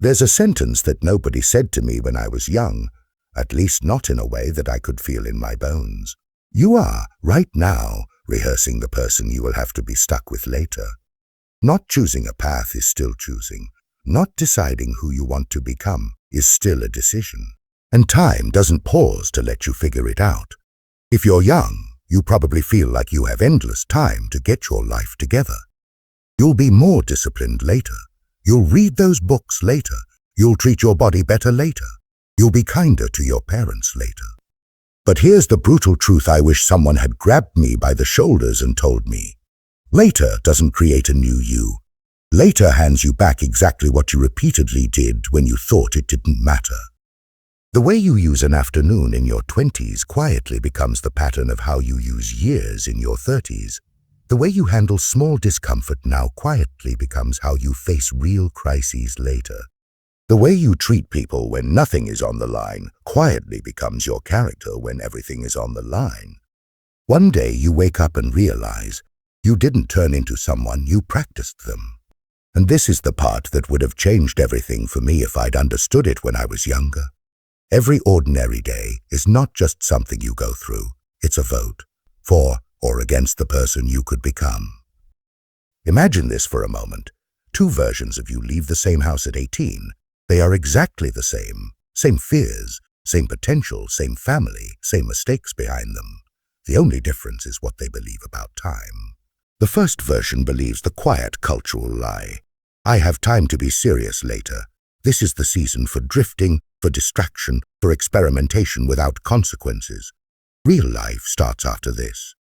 There's a sentence that nobody said to me when I was young, at least not in a way that I could feel in my bones. You are, right now, rehearsing the person you will have to be stuck with later. Not choosing a path is still choosing. Not deciding who you want to become is still a decision. And time doesn't pause to let you figure it out. If you're young, you probably feel like you have endless time to get your life together. You'll be more disciplined later. You'll read those books later. You'll treat your body better later. You'll be kinder to your parents later. But here's the brutal truth I wish someone had grabbed me by the shoulders and told me. Later doesn't create a new you. Later hands you back exactly what you repeatedly did when you thought it didn't matter. The way you use an afternoon in your 20s quietly becomes the pattern of how you use years in your 30s. The way you handle small discomfort now quietly becomes how you face real crises later. The way you treat people when nothing is on the line quietly becomes your character when everything is on the line. One day you wake up and realize you didn't turn into someone, you practiced them. And this is the part that would have changed everything for me if I'd understood it when I was younger. Every ordinary day is not just something you go through, it's a vote for or against the person you could become. Imagine this for a moment. Two versions of you leave the same house at 18. They are exactly the same fears, same potential, same family, same mistakes behind them. The only difference is what they believe about time. The first version believes the quiet cultural lie. I have time to be serious later. This is the season for drifting, for distraction, for experimentation without consequences. Real life starts after this.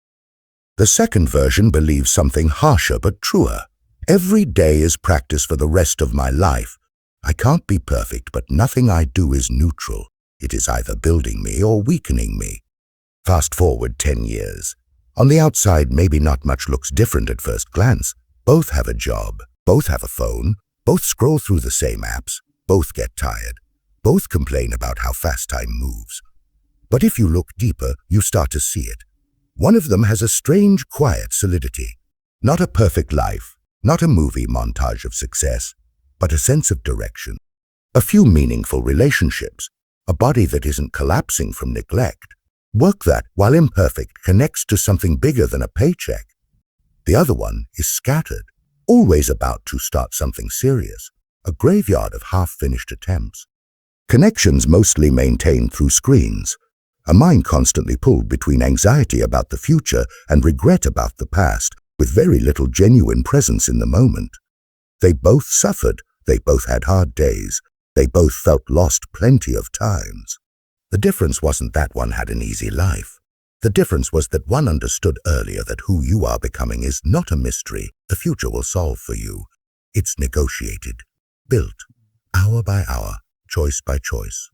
The second version believes something harsher but truer. Every day is practice for the rest of my life. I can't be perfect, but nothing I do is neutral. It is either building me or weakening me. Fast forward 10 years. On the outside, maybe not much looks different at first glance. Both have a job, both have a phone, both scroll through the same apps, both get tired, both complain about how fast time moves. But if you look deeper, you start to see it. One of them has a strange, quiet solidity. Not a perfect life, not a movie montage of success, but a sense of direction. A few meaningful relationships, a body that isn't collapsing from neglect. Work that, while imperfect, connects to something bigger than a paycheck. The other one is scattered, always about to start something serious, a graveyard of half-finished attempts. Connections mostly maintained through screens, a mind constantly pulled between anxiety about the future and regret about the past, with very little genuine presence in the moment. They both suffered, they both had hard days, they both felt lost plenty of times. The difference wasn't that one had an easy life. The difference was that one understood earlier that who you are becoming is not a mystery the future will solve for you. It's negotiated, built, hour by hour, choice by choice.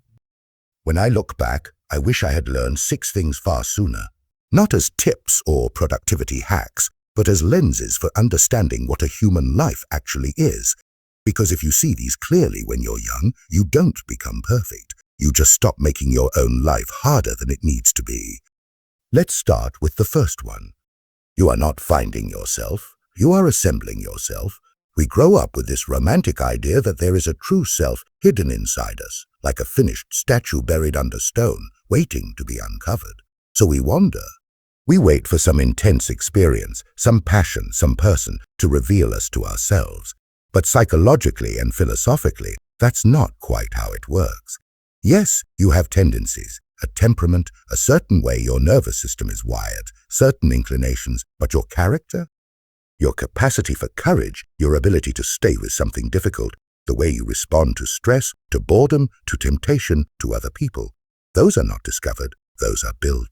When I look back, I wish I had learned 6 things far sooner, not as tips or productivity hacks, but as lenses for understanding what a human life actually is. Because if you see these clearly when you're young, you don't become perfect. You just stop making your own life harder than it needs to be. Let's start with the first one. You are not finding yourself. You are assembling yourself. We grow up with this romantic idea that there is a true self hidden inside us, like a finished statue buried under stone, waiting to be uncovered. So we wander. We wait for some intense experience, some passion, some person to reveal us to ourselves. But psychologically and philosophically, that's not quite how it works. Yes, you have tendencies, a temperament, a certain way your nervous system is wired, certain inclinations, but your character? Your capacity for courage, your ability to stay with something difficult, the way you respond to stress, to boredom, to temptation, to other people, those are not discovered, those are built.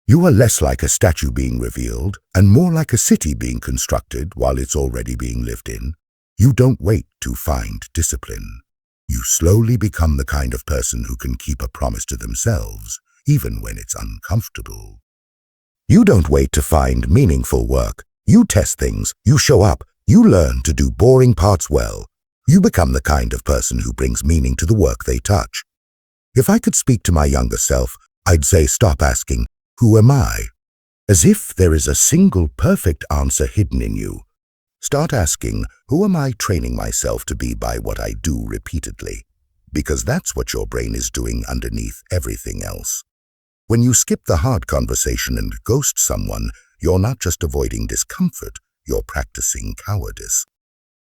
You are less like a statue being revealed and more like a city being constructed while it's already being lived in. You don't wait to find discipline. You slowly become the kind of person who can keep a promise to themselves, even when it's uncomfortable. You don't wait to find meaningful work. You test things, you show up, you learn to do boring parts well. You become the kind of person who brings meaning to the work they touch. If I could speak to my younger self, I'd say stop asking, "Who am I?" As if there is a single perfect answer hidden in you. Start asking, who am I training myself to be by what I do repeatedly? Because that's what your brain is doing underneath everything else. When you skip the hard conversation and ghost someone, you're not just avoiding discomfort, you're practicing cowardice.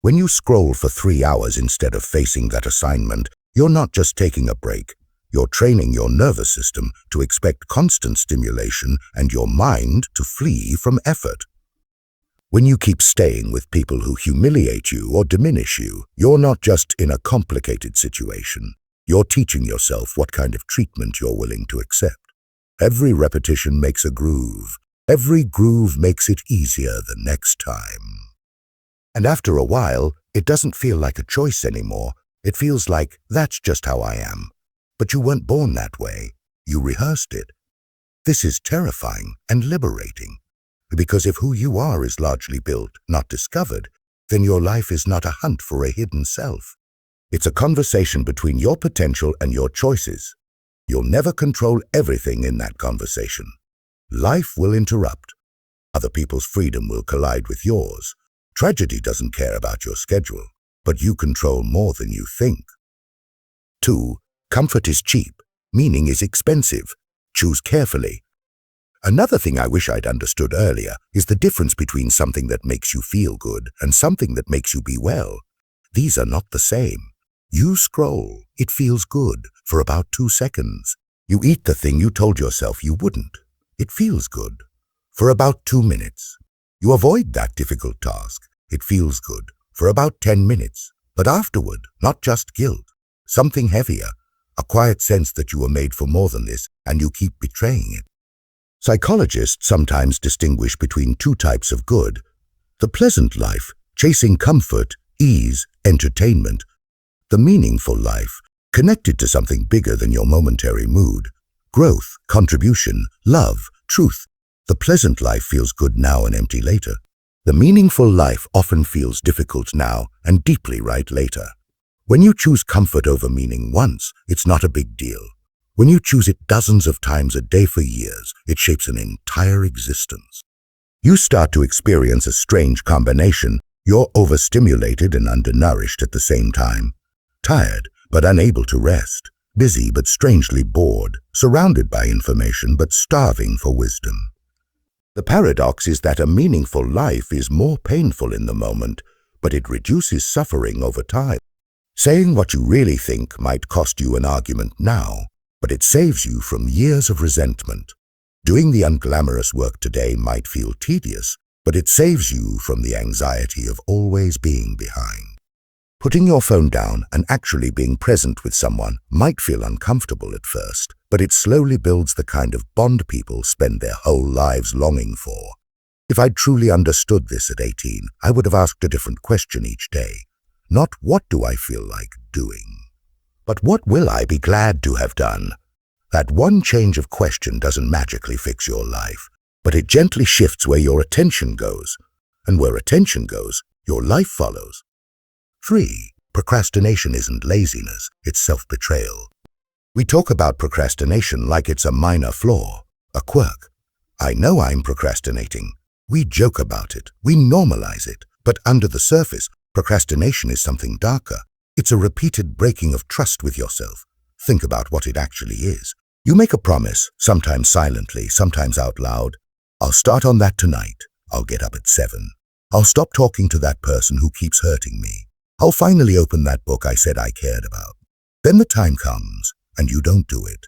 When you scroll for 3 hours instead of facing that assignment, you're not just taking a break. You're training your nervous system to expect constant stimulation and your mind to flee from effort. When you keep staying with people who humiliate you or diminish you, you're not just in a complicated situation. You're teaching yourself what kind of treatment you're willing to accept. Every repetition makes a groove. Every groove makes it easier the next time. And after a while, it doesn't feel like a choice anymore. It feels like, that's just how I am. But you weren't born that way. You rehearsed it. This is terrifying and liberating. Because if who you are is largely built, not discovered, then your life is not a hunt for a hidden self. It's a conversation between your potential and your choices. You'll never control everything in that conversation. Life will interrupt. Other people's freedom will collide with yours. Tragedy doesn't care about your schedule, but you control more than you think. 2. Comfort is cheap. Meaning is expensive. Choose carefully. Another thing I wish I'd understood earlier is the difference between something that makes you feel good and something that makes you be well. These are not the same. You scroll. It feels good for about 2 seconds. You eat the thing you told yourself you wouldn't. It feels good for about 2 minutes. You avoid that difficult task. It feels good for about 10 minutes. But afterward, not just guilt, something heavier, a quiet sense that you were made for more than this and you keep betraying it. Psychologists sometimes distinguish between 2 types of good: the pleasant life, chasing comfort, ease, entertainment; the meaningful life, connected to something bigger than your momentary mood, growth, contribution, love, truth. The pleasant life feels good now and empty later. The meaningful life often feels difficult now and deeply right later. When you choose comfort over meaning once, it's not a big deal. When you choose it dozens of times a day for years, it shapes an entire existence. You start to experience a strange combination. You're overstimulated and undernourished at the same time. Tired, but unable to rest. Busy, but strangely bored. Surrounded by information, but starving for wisdom. The paradox is that a meaningful life is more painful in the moment, but it reduces suffering over time. Saying what you really think might cost you an argument now, but it saves you from years of resentment. Doing the unglamorous work today might feel tedious, but it saves you from the anxiety of always being behind. Putting your phone down and actually being present with someone might feel uncomfortable at first, but it slowly builds the kind of bond people spend their whole lives longing for. If I'd truly understood this at 18, I would have asked a different question each day. Not what do I feel like doing, but what will I be glad to have done? That one change of question doesn't magically fix your life, but it gently shifts where your attention goes. And where attention goes, your life follows. 3. Procrastination isn't laziness, it's self-betrayal. We talk about procrastination like it's a minor flaw, a quirk. I know I'm procrastinating. We joke about it, we normalize it, but under the surface, procrastination is something darker. It's a repeated breaking of trust with yourself. Think about what it actually is. You make a promise, sometimes silently, sometimes out loud. I'll start on that tonight. I'll get up at 7. I'll stop talking to that person who keeps hurting me. I'll finally open that book I said I cared about. Then the time comes, and you don't do it.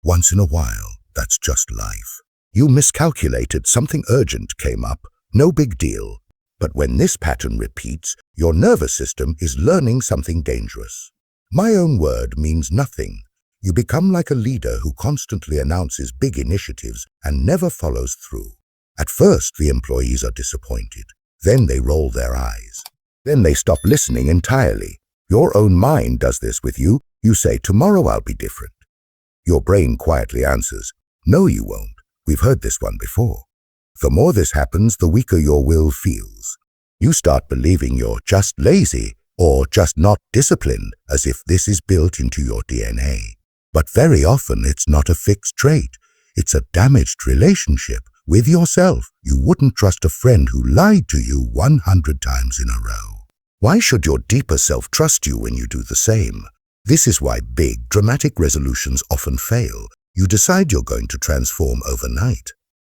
Once in a while, that's just life. You miscalculated, something urgent came up, no big deal. But when this pattern repeats, your nervous system is learning something dangerous. My own word means nothing. You become like a leader who constantly announces big initiatives and never follows through. At first, the employees are disappointed. Then they roll their eyes. Then they stop listening entirely. Your own mind does this with you. You say, tomorrow I'll be different. Your brain quietly answers, no, you won't. We've heard this one before. The more this happens, the weaker your will feels. You start believing you're just lazy or just not disciplined, as if this is built into your DNA. But very often it's not a fixed trait. It's a damaged relationship with yourself. You wouldn't trust a friend who lied to you 100 times in a row. Why should your deeper self trust you when you do the same? This is why big, dramatic resolutions often fail. You decide you're going to transform overnight.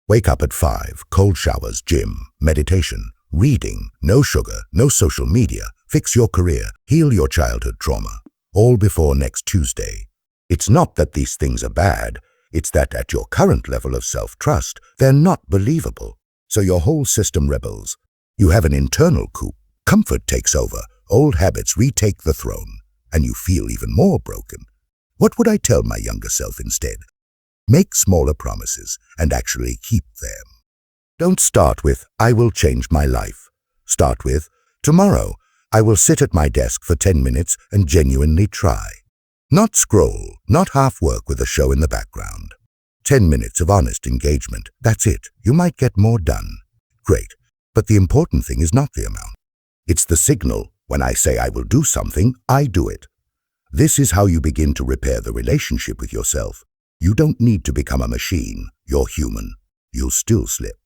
Wake up at 5, cold showers, gym, meditation, reading, no sugar, no social media, fix your career, heal your childhood trauma, all before next Tuesday. It's not that these things are bad, it's that at your current level of self-trust, they're not believable. So your whole system rebels. You have an internal coup. Comfort takes over, old habits retake the throne, and you feel even more broken. What would I tell my younger self instead? Make smaller promises and actually keep them. Don't start with, I will change my life. Start with, tomorrow, I will sit at my desk for 10 minutes and genuinely try. Not scroll, not half work with a show in the background. 10 minutes of honest engagement, that's it. You might get more done. Great, but the important thing is not the amount. It's the signal. When I say I will do something, I do it. This is how you begin to repair the relationship with yourself. You don't need to become a machine. You're human. You'll still slip.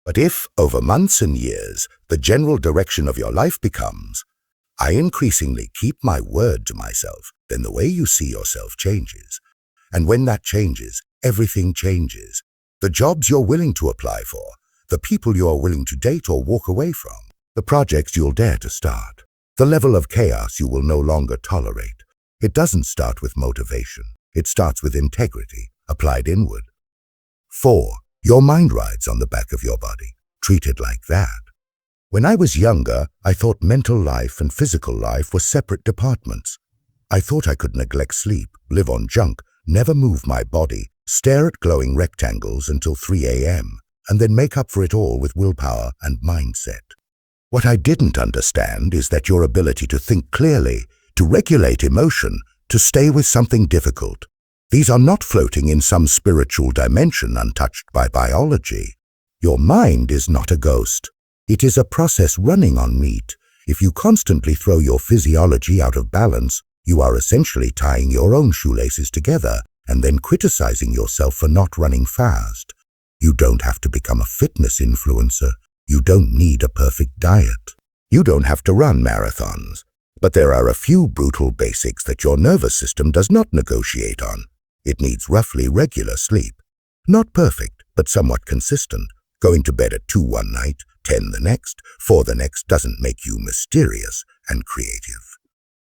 But if, over months and years, the general direction of your life becomes, I increasingly keep my word to myself, then the way you see yourself changes. And when that changes, everything changes. The jobs you're willing to apply for, the people you are willing to date or walk away from, the projects you'll dare to start, the level of chaos you will no longer tolerate. It doesn't start with motivation. It starts with integrity, applied inward. 4. Your mind rides on the back of your body. Treat it like that. When I was younger, I thought mental life and physical life were separate departments. I thought I could neglect sleep, live on junk, never move my body, stare at glowing rectangles until 3 a.m., and then make up for it all with willpower and mindset. What I didn't understand is that your ability to think clearly, to regulate emotion, to stay with something difficult, these are not floating in some spiritual dimension untouched by biology. Your mind is not a ghost. It is a process running on meat. If you constantly throw your physiology out of balance, you are essentially tying your own shoelaces together and then criticizing yourself for not running fast. You don't have to become a fitness influencer. You don't need a perfect diet. You don't have to run marathons. But there are a few brutal basics that your nervous system does not negotiate on. It needs roughly regular sleep. Not perfect, but somewhat consistent. Going to bed at 2 one night, 10 the next, 4 the next doesn't make you mysterious and creative.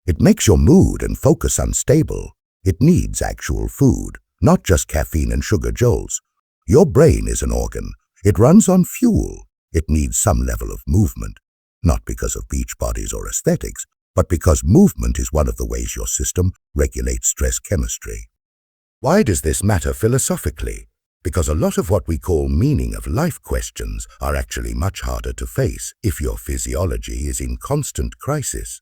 It makes your mood and focus unstable. It needs actual food, not just caffeine and sugar jolts. Your brain is an organ. It runs on fuel. It needs some level of movement, not because of beach bodies or aesthetics, but because movement is one of the ways your system regulates stress chemistry. Why does this matter philosophically? Because a lot of what we call meaning of life questions are actually much harder to face if your physiology is in constant crisis.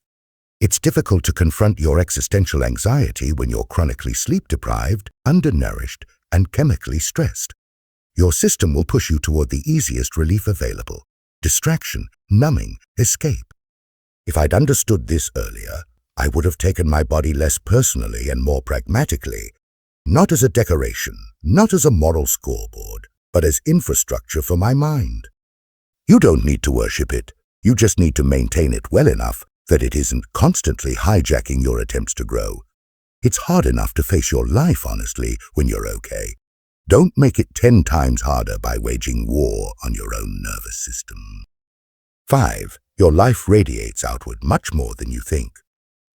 It's difficult to confront your existential anxiety when you're chronically sleep-deprived, undernourished, and chemically stressed. Your system will push you toward the easiest relief available: distraction, numbing, escape. If I'd understood this earlier, I would have taken my body less personally and more pragmatically, not as a decoration, not as a moral scoreboard, but as infrastructure for my mind. You don't need to worship it. You just need to maintain it well enough that it isn't constantly hijacking your attempts to grow. It's hard enough to face your life honestly when you're okay. Don't make it 10 times harder by waging war on your own nervous system. 5. Your life radiates outward much more than you think.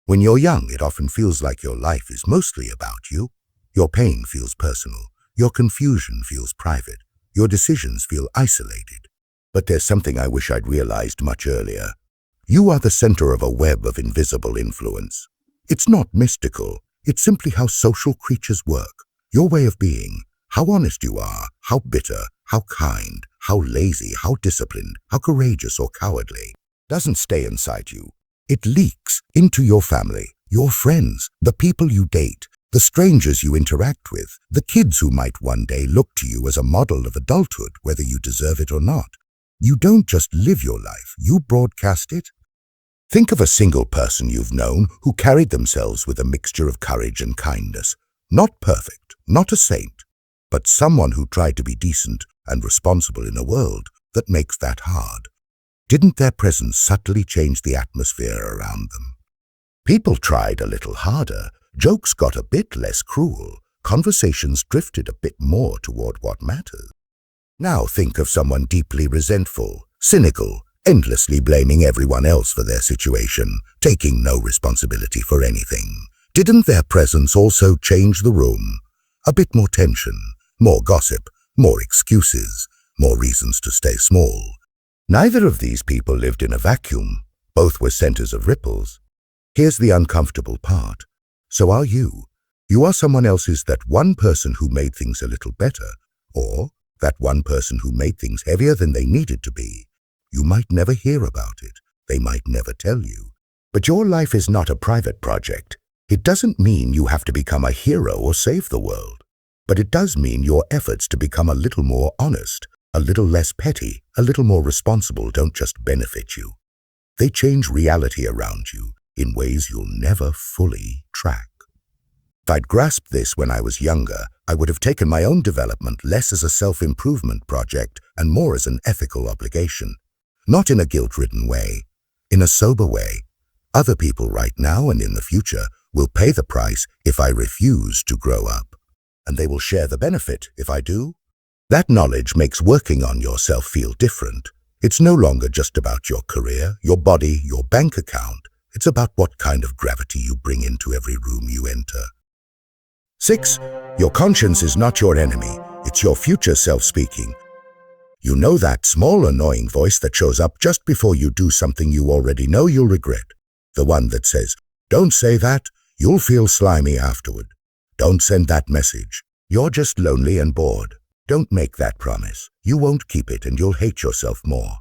When you're young, it often feels like your life is mostly about you. Your pain feels personal. Your confusion feels private. Your decisions feel isolated. But there's something I wish I'd realized much earlier. You are the center of a web of invisible influence. It's not mystical. It's simply how social creatures work. Your way of being, how honest you are, how bitter, how kind, how lazy, how disciplined, how courageous or cowardly, doesn't stay inside you. It leaks into your family, your friends, the people you date, the strangers you interact with, the kids who might one day look to you as a model of adulthood, whether you deserve it or not. You don't just live your life, you broadcast it. Think of a single person you've known who carried themselves with a mixture of courage and kindness. Not perfect, not a saint, but someone who tried to be decent and responsible in a world that makes that hard. Didn't their presence subtly change the atmosphere around them? People tried a little harder, jokes got a bit less cruel, conversations drifted a bit more toward what matters. Now think of someone deeply resentful, cynical, endlessly blaming everyone else for their situation, taking no responsibility for anything. Didn't their presence also change the room? A bit more tension, more gossip, more excuses, more reasons to stay small. Neither of these people lived in a vacuum. Both were centers of ripples. Here's the uncomfortable part. So are you. You are someone else's that one person who made things a little better, or that one person who made things heavier than they needed to be. You might never hear about it. They might never tell you. But your life is not a private project. It doesn't mean you have to become a hero or save the world. But it does mean your efforts to become a little more honest, a little less petty, a little more responsible don't just benefit you. They change reality around you in ways you'll never fully track. If I'd grasped this when I was younger, I would have taken my own development less as a self-improvement project and more as an ethical obligation. Not in a guilt-ridden way, in a sober way. Other people right now and in the future will pay the price if I refuse to grow up. And they will share the benefit if I do. That knowledge makes working on yourself feel different. It's no longer just about your career, your body, your bank account. It's about what kind of gravity you bring into every room you enter. 6. Your conscience is not your enemy. It's your future self speaking. You know that small annoying voice that shows up just before you do something you already know you'll regret. The one that says, "Don't say that, you'll feel slimy afterward. Don't send that message. You're just lonely and bored. Don't make that promise. You won't keep it and you'll hate yourself more."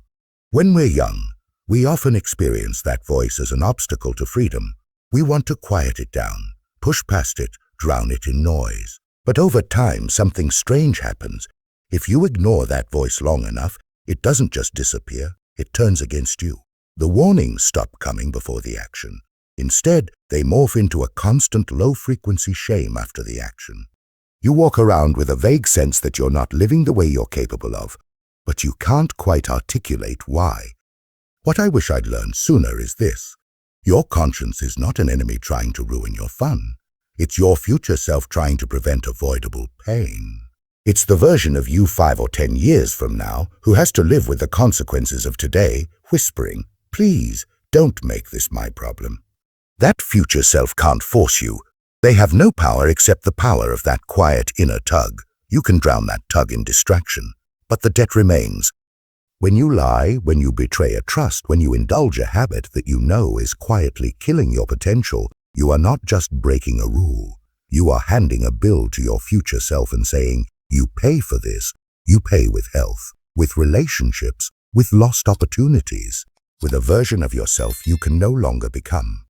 When we're young, we often experience that voice as an obstacle to freedom. We want to quiet it down, push past it, drown it in noise. But over time, something strange happens. If you ignore that voice long enough, it doesn't just disappear, it turns against you. The warnings stop coming before the action. Instead, they morph into a constant low-frequency shame after the action. You walk around with a vague sense that you're not living the way you're capable of, but you can't quite articulate why. What I wish I'd learned sooner is this. Your conscience is not an enemy trying to ruin your fun. It's your future self trying to prevent avoidable pain. It's the version of you 5 or 10 years from now who has to live with the consequences of today, whispering, "Please, don't make this my problem." That future self can't force you. They have no power except the power of that quiet inner tug. You can drown that tug in distraction, but the debt remains. When you lie, when you betray a trust, when you indulge a habit that you know is quietly killing your potential, you are not just breaking a rule. You are handing a bill to your future self and saying, "You pay for this. You pay with health, with relationships, with lost opportunities, with a version of yourself you can no longer become."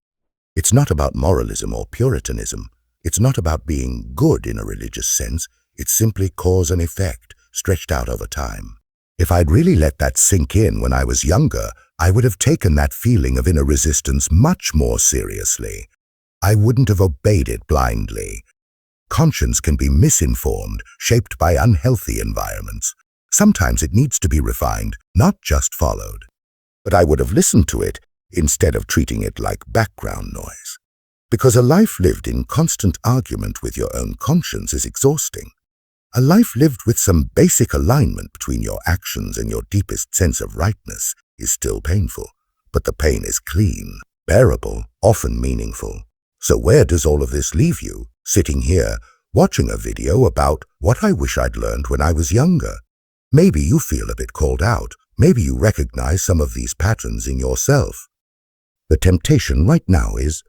It's not about moralism or puritanism. It's not about being good in a religious sense. It's simply cause and effect, stretched out over time. If I'd really let that sink in when I was younger, I would have taken that feeling of inner resistance much more seriously. I wouldn't have obeyed it blindly. Conscience can be misinformed, shaped by unhealthy environments. Sometimes it needs to be refined, not just followed. But I would have listened to it instead of treating it like background noise. Because a life lived in constant argument with your own conscience is exhausting. A life lived with some basic alignment between your actions and your deepest sense of rightness is still painful. But the pain is clean, bearable, often meaningful. So where does all of this leave you, sitting here, watching a video about what I wish I'd learned when I was younger? Maybe you feel a bit called out. Maybe you recognize some of these patterns in yourself. The temptation right now is,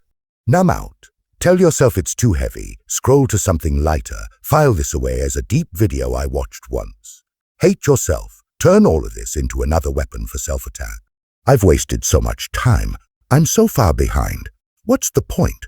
numb out. Tell yourself it's too heavy. Scroll to something lighter. File this away as a deep video I watched once. Hate yourself. Turn all of this into another weapon for self-attack. I've wasted so much time. I'm so far behind. What's the point?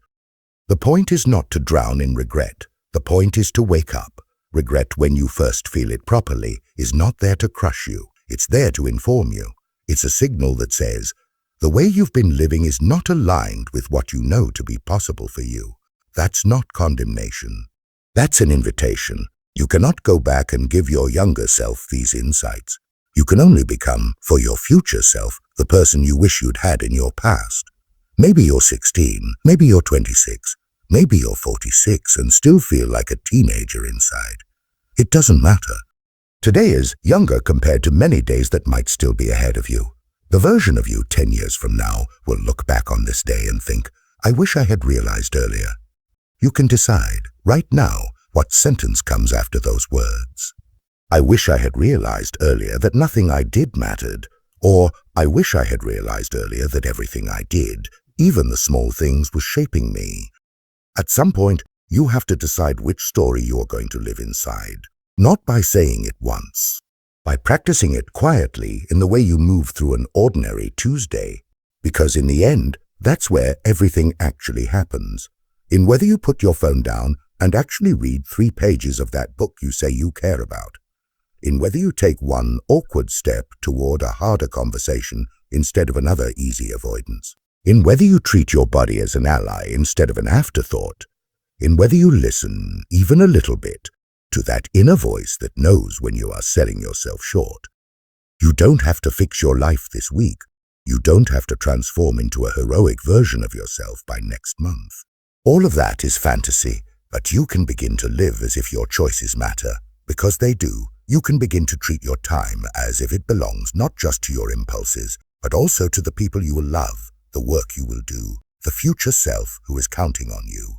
The point is not to drown in regret. The point is to wake up. Regret, when you first feel it properly, is not there to crush you. It's there to inform you. It's a signal that says, the way you've been living is not aligned with what you know to be possible for you. That's not condemnation. That's an invitation. You cannot go back and give your younger self these insights. You can only become, for your future self, the person you wish you'd had in your past. Maybe you're 16, maybe you're 26, maybe you're 46 and still feel like a teenager inside. It doesn't matter. Today is younger compared to many days that might still be ahead of you. The version of you 10 years from now will look back on this day and think, I wish I had realized earlier. You can decide, right now, what sentence comes after those words. I wish I had realized earlier that nothing I did mattered, or I wish I had realized earlier that everything I did, even the small things, was shaping me. At some point, you have to decide which story you are going to live inside, not by saying it once, by practicing it quietly in the way you move through an ordinary Tuesday, because in the end, that's where everything actually happens. In whether you put your phone down and actually read 3 pages of that book you say you care about. In whether you take one awkward step toward a harder conversation instead of another easy avoidance. In whether you treat your body as an ally instead of an afterthought. In whether you listen, even a little bit, to that inner voice that knows when you are selling yourself short. You don't have to fix your life this week. You don't have to transform into a heroic version of yourself by next month. All of that is fantasy, but you can begin to live as if your choices matter. Because they do, you can begin to treat your time as if it belongs not just to your impulses, but also to the people you will love, the work you will do, the future self who is counting on you.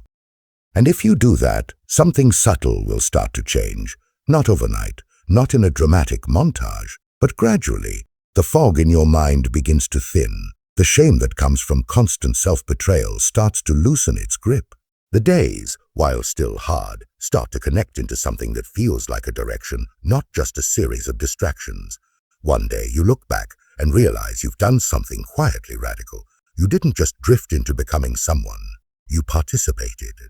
And if you do that, something subtle will start to change, not overnight, not in a dramatic montage, but gradually. The fog in your mind begins to thin. The shame that comes from constant self-betrayal starts to loosen its grip. The days, while still hard, start to connect into something that feels like a direction, not just a series of distractions. One day you look back and realize you've done something quietly radical. You didn't just drift into becoming someone. You participated.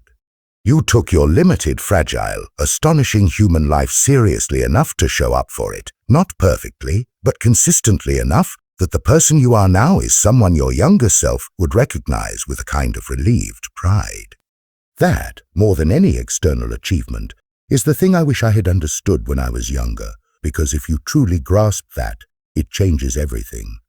You took your limited, fragile, astonishing human life seriously enough to show up for it. Not perfectly, but consistently enough that the person you are now is someone your younger self would recognize with a kind of relieved pride. That, more than any external achievement, is the thing I wish I had understood when I was younger, because if you truly grasp that, it changes everything.